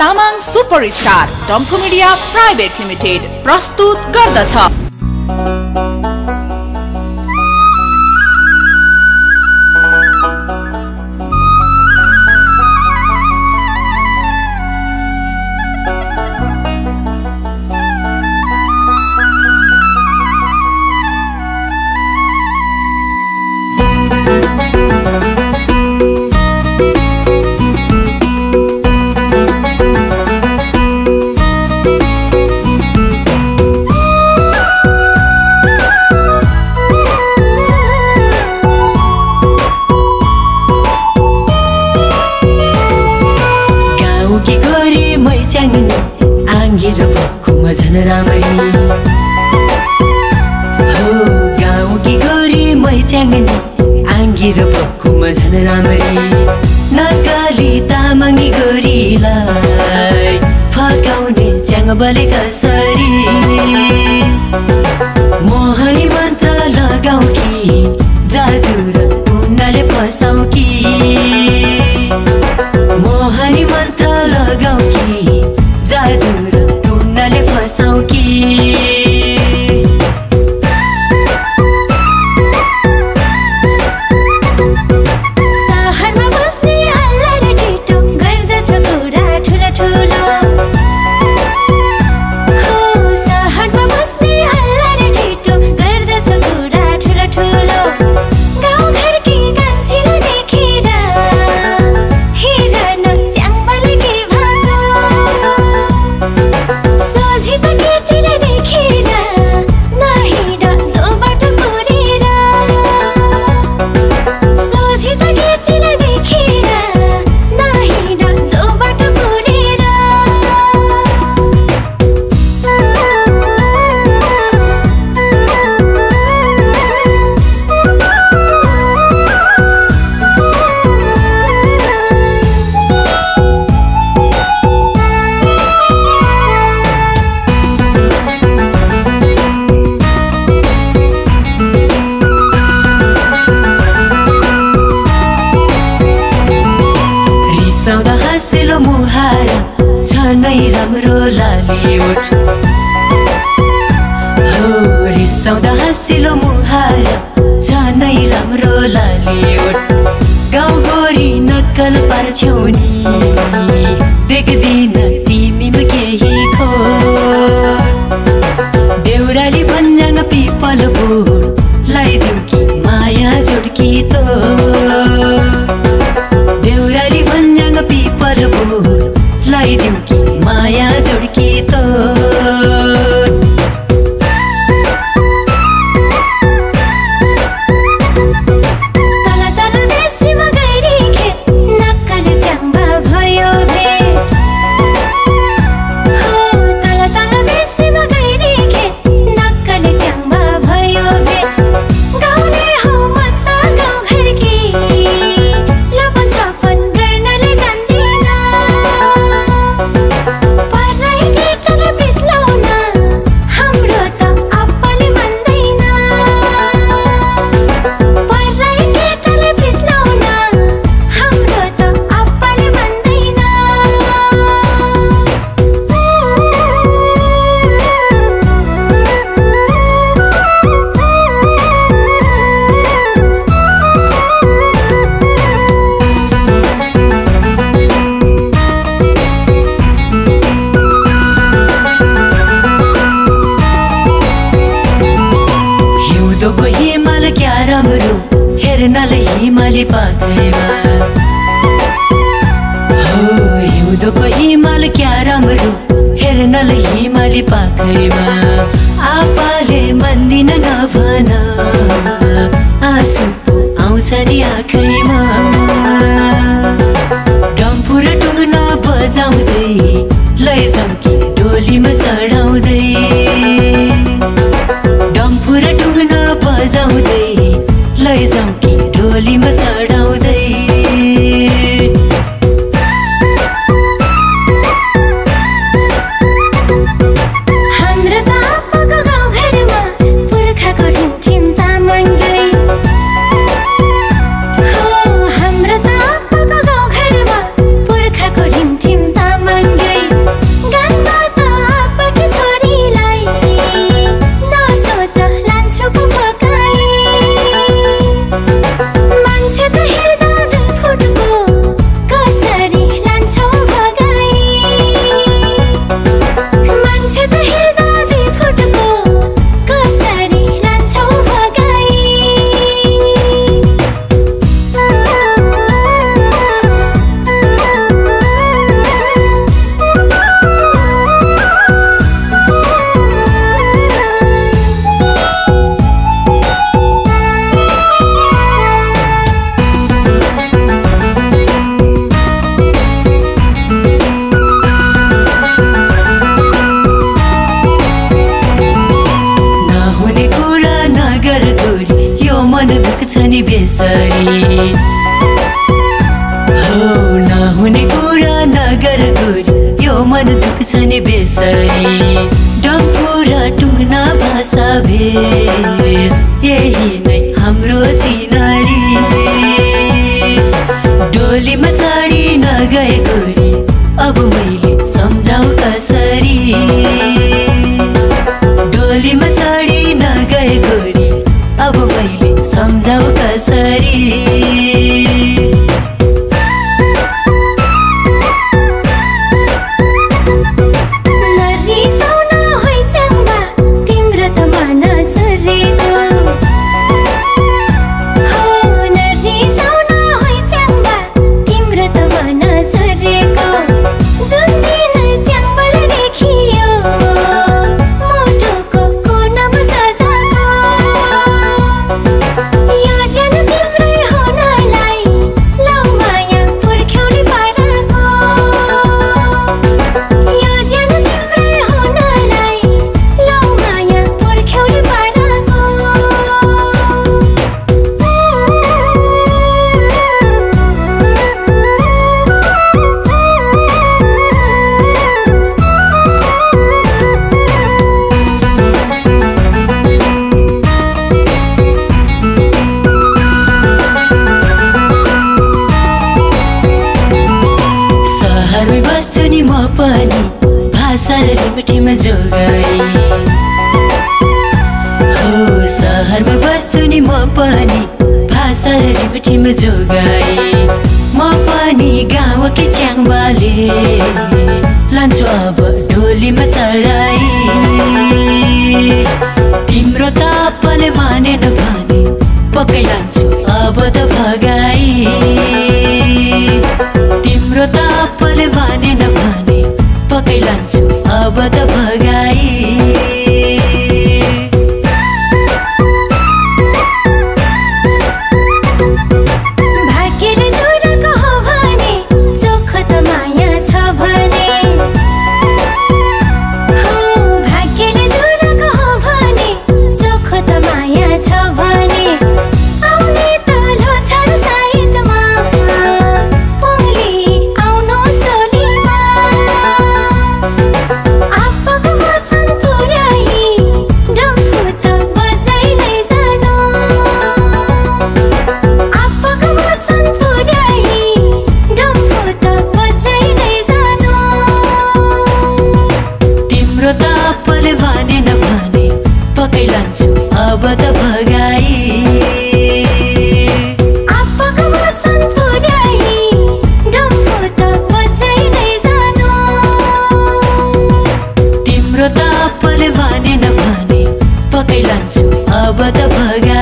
Tamang superstar डम्फु media private limited प्रस्तुत गर्दछ। आङ्गेर भक्कुमा झन राम्ररी हो गाउँकी गोरी मै च्याङ्नी आङ्गेर भक्कुमा झन राम्ररी नकाली तामाङी गोरीलाई फकाउने च्याङ बले कसरी मोहनी मन्त्र लगाऊ कि जादु र उन्नाले फसाऊ कि मोहनी मन्त्र लगाऊ कि जादु र टुन्नाले फसाऊ कि सहरमा बस्ने हल्ला र ढिटो गर्दछ कुरा ठुलो ठुलो हो सहरमा बस्ने हल्ला र ढिटो गर्दछ कुरा ठुलो ठुलो गाउँ घरकी कान्छीलाई देखेर हेर न च्याङ्बले के भाको सोझी त केटीलाई देखेर नहिँड लो बाटो कोरेर सोझी त केटीलाई देखेर नहिँड लो बाटो कोरेर रिसाउँदा हाँसिलो मुहार छ नै राम्रो लाली ओठ हो रिसाउँदा हाँसिलो मुहार छ नै राम्रो लाली ओठ गाउँ गोरी नक्कल पार्छौ नि देख्दिन तिमीमा केही खो देउराली भन्ज्याङ पिपल बोट लगाइदेऊ कि माया जोड्की तो देउराली भन्ज्याङ पिपल बोट लगाइदेऊ कि माया जोड्की तो तल तल बेसीमा गैरी खेत नक्कल च्याङ्बा भयो भेट हो तल तल बेसीमा गैरी खेत नक्कल च्याङ्बा भयो भेट गाउने हो म त गाउँ घरकी लपन छपन गर्नले जान्दिन पर्नै केटालाई बित्लाउन हाम्रो त आप्पाले मान्दैन पर्नै केटालाई बित्लाउन हाम्रो त आप्पाले मान्दैन हिउँदोको हिमाल क्या राम्रो हेर्नलाई हिमाली पाखैमा हो हिउँदोको हिमाल क्या राम्रो हेर्नलाई हिमाली पाखैमा आपाले मान्दिन नभन आँसु आउँछ नि आँखैमा डम्फु र टुङ्न बजाउँदै लैजाऊ कि डोलीमा चढाउँदै डम्फु र टुङ्न बजाउँदै लैजाऊ कि डोलीमा चढाउँदै हाम्रो त आप्पाको नहुने कुरा नगर गोरी यो मन दुख्छ नि बेसरी डम्फु र टुङ्ना भाषा भेष यही नै हाम्रो चिनारी डोलीमा चढी नगए गोरी अब मैले सम्झाउ कसरी डोलीमा चढी नगए गोरी अब मैले सम्झाउ कसरी रिमठीमा जोगाई हो सहरमा बस्छु नि म पनि भाषा र रिमठीमा जोगाई म पनि गाउँकी च्याङ्बाले लान्छु अब ढोलीमा चढाई तिम्रो तापले मानेन भने पक्कै लान्छु अब त भगाई तिम्रो तापले मानेन भने पक्कै लान्छु अब त भगाई भाग्यले जोडेको हो भने चोख त माया छ भने हो भाग्यले जोडेको हो भने चोख त माया छ भने आउने त लोछाड साइतमा पुङ्ली आउनु सोलीमा आप्पाको वचन पुर्याई डम्फु त बजाइलै जानु आप्पाको वचन पुर्याई डम्फु त बजाइलै जानु तिम्रो तापले मानेन भने पक्कै लान्छु अब त